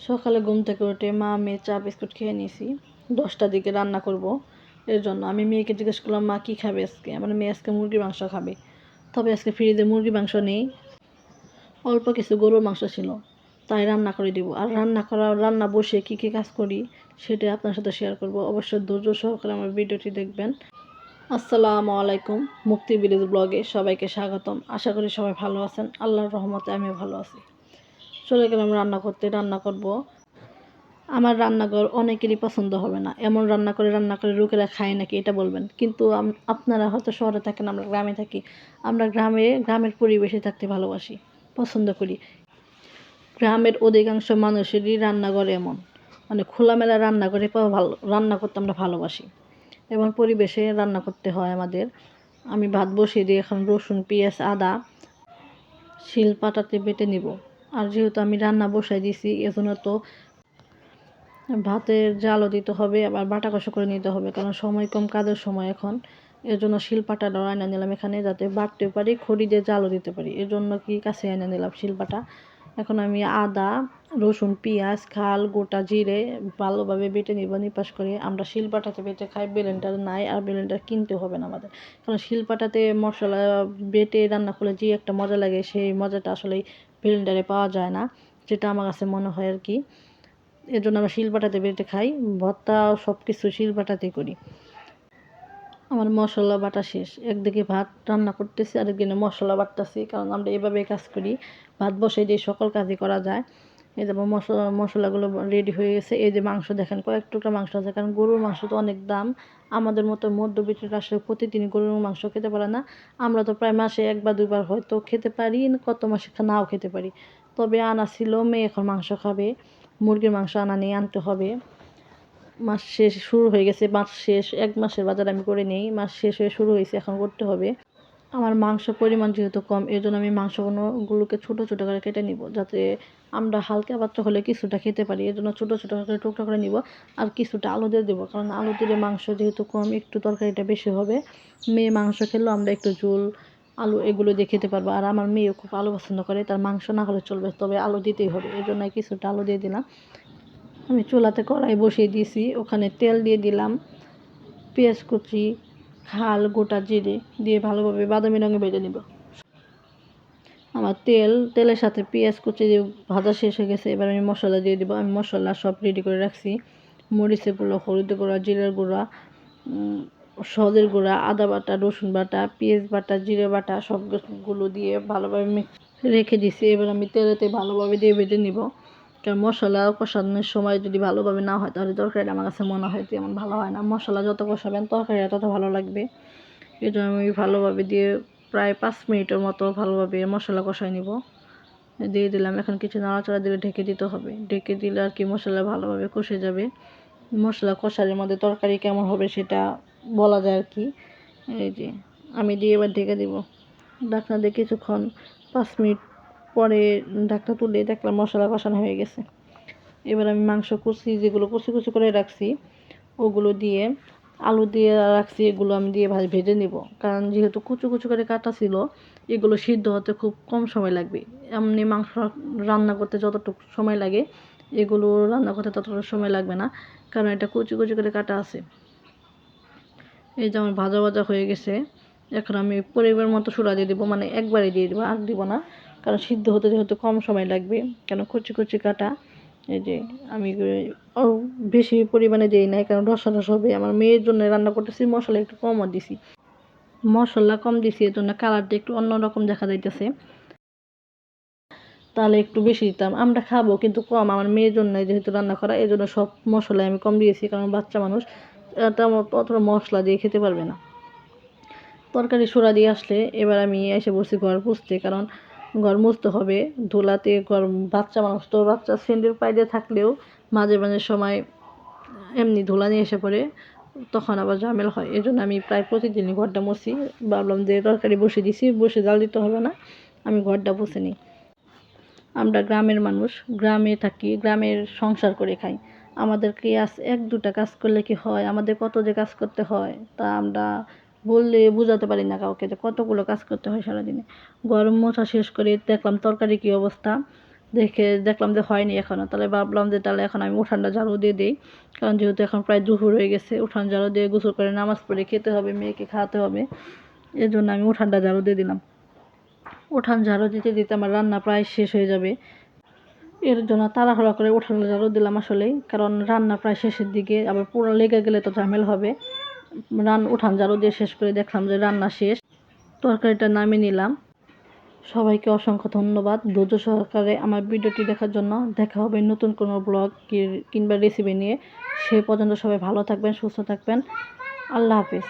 সকালে ঘুম থেকে উঠে মা মেয়ে চা বিস্কুট খেয়ে নিয়েছি। 10টার দিকে রান্না করব। এর জন্য আমি মেয়েকে জিজ্ঞেস করলাম, মা কী খাবে আজকে? আমার মেয়ে আজকে মুরগির মাংস খাবে। তবে আজকে ফ্রিজে মুরগির মাংস নেই, অল্প কিছু গরুর মাংস ছিল, তাই রান্না করে দিব। আর রান্না বসে কী কী কাজ করি সেটা আপনার সাথে শেয়ার করব। অবশ্যই ধৈর্য সহকারে আমার ভিডিওটি দেখবেন। আসসালামু আলাইকুম, মুক্তি ভিলেজ ব্লগে সবাইকে স্বাগতম। আশা করি সবাই ভালো আছেন। আল্লাহর রহমতে আমিও ভালো আছি। চলে গেলাম রান্না করতে। রান্না করব। আমার রান্নাঘর অনেকেরই পছন্দ হবে না, এমন রান্না করে লোকেরা খায় নাকি এটা বলবেন। কিন্তু আপনারা হয়তো শহরে থাকেন, আমরা গ্রামে থাকি। আমরা গ্রামের পরিবেশে থাকতে ভালোবাসি, পছন্দ করি। গ্রামের অধিকাংশ মানুষেরই রান্নাঘর এমন, মানে খোলামেলা রান্নাঘরে রান্না করতে আমরা ভালোবাসি। এমন পরিবেশে রান্না করতে হয় আমাদের। আমি ভাত বসিয়ে দিয়ে এখন রসুন পেঁয়াজ আদা শিল পাটাতে বেটে নিব। আর যেহেতু আমি রান্না বসাই দিয়েছি, এজন্য তো ভাতের জালও দিতে হবে, আবার বাটা কষা করে নিতে হবে, কারণ সময় কম, কাজের সময় এখন। এর জন্য শিলপাটা এনে নিলাম এখানে, যাতে বাটতে পারি, খড়ি দিয়ে জালও দিতে পারি। এর জন্য কাছে এনে নিলাম শিলপাটা। এখন আমি আদা রসুন পেঁয়াজ খাল গোটা জিরে ভালোভাবে বেটে নিব নিপাস করে। আমরা শিলপাটাতে বেটে খাই, ব্লেন্ডার নাই, আর ব্লেন্ডার কিনতে হবে না আমাদের, কারণ শিলপাটাতে মশলা বেটে রান্না করলে যে একটা মজা লাগে, সেই মজাটা আসলে ব্লেন্ডারে পাওয়া যায় না, যেটা আমার কাছে মনে হয় আর কি। এর জন্য আমরা শিলপাটাতে বেটে খাই, ভর্তা সব কিছু শিলপাটাতেই করি। আমার মশলা বাটা শেষ, একদিকে ভাত রান্না করতেছি, আরেকদিকে মশলা বাটতেছি, কারণ আমরা এভাবে কাজ করি। ভাত বসে দিয়ে সকল কাজই করা যায়। এই যে মশলাগুলো রেডি হয়ে গেছে। এই যে মাংস দেখেন, কয়েক টুকরা মাংস আছে, কারণ গরুর মাংস তো অনেক দাম। আমাদের মতো মধ্যবিত্তরা আসলে প্রতিদিন গরুর মাংস খেতে পারে না। আমরা তো প্রায় মাসে 1 বা 2 বার হয়তো খেতে পারি, কত মাসে নাও খেতে পারি। তবে আনা ছিল, মেয়ে এখন মাংস খাবে। মুরগির মাংস আনা নিয়ে আনতে হবে। মাস শেষ শুরু হয়ে গেছে, মাস শেষ, 1 মাসের বাজার আমি করে নেই, মাস শেষ হয়ে শুরু হয়েছে, এখন করতে হবে। আমার মাংস পরিমাণ যেহেতু কম, এই জন্য আমি মাংসগুলোকে ছোটো ছোটো করে কেটে নিব, যাতে আমরা হালকা পাতলা হলে কিছুটা খেতে পারি। এর জন্য ছোটো ছোটো করে টুকরো করে নিব। আর কিছুটা আলু দিয়ে দেবো, কারণ আলু দিলে মাংস যেহেতু কম, একটু তরকারিটা বেশি হবে। মেয়ে মাংস খেলেও আমরা একটু ঝোল আলু এগুলো দিয়ে খেতে পারবো। আর আমার মেয়েও খুব আলু পছন্দ করে, তার মাংস না হলে চলবে, তবে আলু দিতেই হবে। এই জন্য কিছুটা আলু দিয়ে দিলাম। আমি চুলাতে কড়াই বসিয়ে দিয়েছি, ওখানে তেল দিয়ে দিলাম, পেঁয়াজ কুচি খাল গোটা জিরে দিয়ে ভালোভাবে বাদামি রঙে ভেজে নেব। আমার তেলের সাথে পেঁয়াজ কুচি দিয়ে ভাজা শেষ হয়ে গেছে। এবার আমি মশলা দিয়ে দেবো। আমি মশলা সব রেডি করে রাখছি, মরিচের গুঁড়ো, হলুদের গুঁড়া, জিরের গুঁড়া, সদের গুঁড়া, আদা বাটা, রসুন বাটা, পেঁয়াজ বাটা, জিরে বাটা সবগুলো দিয়ে ভালোভাবে রেখে দিছি। এবার আমি তেলেতে ভালোভাবে দিয়ে ভেজে নিব, কারণ মশলা কষানোর সময় যদি ভালোভাবে না হয়, তাহলে তরকারিটা আমার কাছে মনে হয় তেমন ভালো হয় না। মশলা যত কষাবেন তরকারিটা তত ভালো লাগবে। এটা আমি ভালোভাবে দিয়ে প্রায় 5 মিনিটের মতো ভালোভাবে মশলা কষাই নিব। দিয়ে দিলাম। এখন কিছু নাড়াচাড়া দিয়ে ঢেকে দিতে হবে। ঢেকে দিলে আর কি মশলা ভালোভাবে কষে যাবে। মশলা কষানোর মধ্যে তরকারি কেমন হবে সেটা বলা যায় আর কি। এই যে আমি দিয়ে এবার ঢেকে দিব। ঢাকনা দিয়ে কিছুক্ষণ 5 মিনিট পরে ঢাকনা তুলে দেখলাম মশলা কষানো হয়ে গেছে। এবার আমি মাংস যেগুলো কুচি কুচি করে রাখছি ওগুলো দিয়ে, আলু দিয়ে রাখছি, এগুলো আমি দিয়ে ভেজে নিব। কারণ যেহেতু কুচু কুচু করে কাটা ছিল, এগুলো সিদ্ধ হতে খুব কম সময় লাগবে। এমনি মাংস রান্না করতে যতটুকু সময় লাগে, এগুলো রান্না করতে ততটুকু সময় লাগবে না, কারণ এটা কুচি কুচি করে কাটা আছে। এই যে আমার ভাজা ভাজা হয়ে গেছে। এখন আমি পরিমাণ মতো সোডা দিয়ে দেবো, মানে একবারে দিয়ে দেবো, আর দিব না, কারণ সিদ্ধ হতে যেহেতু কম সময় লাগবে, কেন কুচি কুচি কাটা। এই যে আমি বেশি পরিমাণে দিই নাই, কারণ রসা রসা হবে। আমার মেয়ের জন্য রান্না করতেছি, মশলা একটু কমও দিছি, মশলা কম দিছি, এর জন্য কালারটা একটু অন্যরকম দেখা যাইতেছে। তাহলে একটু বেশি দিতাম, আমরা খাবো কিন্তু কম, আমার মেয়ের জন্য যেহেতু রান্না করা, এই জন্য সব মশলা আমি কম দিয়েছি, কারণ বাচ্চা মানুষ অতটা মশলা দিয়ে খেতে পারবে না। তরকারি সোড়া দিয়ে আসলে এবার আমি এসে বসছি ঘর মুছতে, কারণ ঘর মুছতে হবে। ধুলাতে বাচ্চা মানুষ তো, বাচ্চা স্যান্ডেল পায়ে দিয়ে থাকলেও মাঝে মাঝে সময় এমনি ধুলা নিয়ে এসে পড়ে, তখন আবার ঝামেলা হয়। এই জন্য আমি প্রায় প্রতিদিনই ঘরটা মুছি। ভাবলাম যে তরকারি বসে দিছি, বসে জাল দিতে হবে না, আমি ঘরটা মুছে নিই। আমরা গ্রামের মানুষ, গ্রামে থাকি, গ্রামের সংসার করে খাই। আমাদের কি 1-2টা কাজ করলে কি হয়, আমাদের কত যে কাজ করতে হয়, তা আমরা বললে বোঝাতে পারি না কাউকে যে কতগুলো কাজ করতে হয় সারাদিনে। গরম মোছা শেষ করে দেখলাম তরকারি কী অবস্থা। দেখলাম যে হয়নি এখনও, তাহলে ভাবলাম যে তাহলে এখন আমি উঠানটা ঝাড়ু দিয়ে দিই, কারণ যেহেতু এখন প্রায় দুপুর হয়ে গেছে, উঠান ঝাড়ু দিয়ে গোসল করে নামাজ পড়ে খেতে হবে, মেয়েকে খাওয়াতে হবে, এর জন্য আমি উঠানটা ঝাড়ু দিয়ে দিলাম। উঠান ঝাড়ু দিতে দিতে আমার রান্না প্রায় শেষ হয়ে যাবে, এর জন্য তাড়াহুড়া করে উঠান ঝাড়ু দিলাম আসলেই, কারণ রান্না প্রায় শেষের দিকে, আবার পুরো লেগে গেলে তো ঝামেলা হবে। উঠান ঝাড়ু দিয়ে শেষ করে দেখলাম যে রান্না শেষ, তরকারিটা নামিয়ে নিলাম। সবাইকে অসংখ্য ধন্যবাদ ধৈর্য সহকারে আমার ভিডিওটি দেখার জন্য। দেখা হবে নতুন কোনো ব্লগ কিংবা রেসিপি নিয়ে। সে পর্যন্ত সবাই ভালো থাকবেন, সুস্থ থাকবেন। আল্লাহ হাফেজ।